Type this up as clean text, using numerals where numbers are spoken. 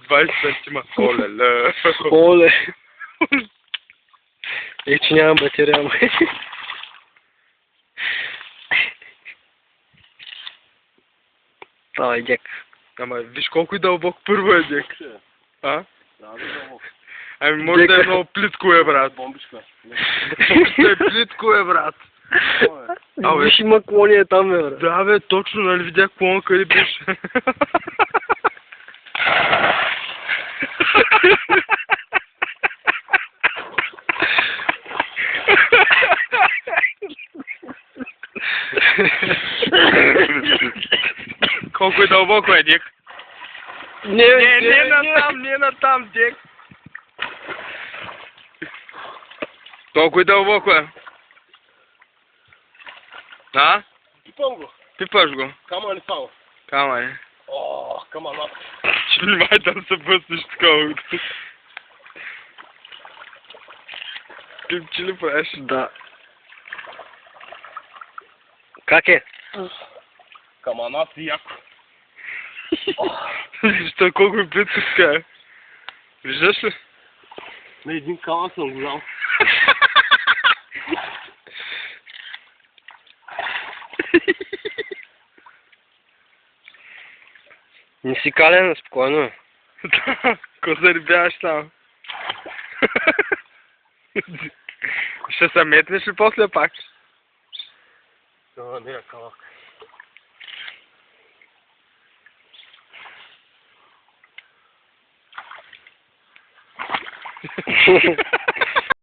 20 cm. Оле-ле. Оле. Че нямам батерия, май. Това е дек. Ама виж колко и дълбок първо е дек. А? Да, дълбок. Ами може да е много плитко е, брат. Бомбичка. Ще е плитко е, брат. Абе. Виж има клония там, бе, брат. Да, бе, точно, нали видях клона къде беше. Колко е дълбоко е, Дик? Не на там, Дик. Толкова дълбоко е. А? Пипам го. Пипаш го. Кама не само. Кама е. О, кама на. Че внимай да се бъснеш такова. Че ли правиш? Да. Как е? Каманат и яко. Защо колко е плитка е? Виждаш ли? На един камък съм голям. Не си кален, спокойно. Да, козари бягаш там. Ще се метнеш ли после пак? Да, не е камък. Хе-хе.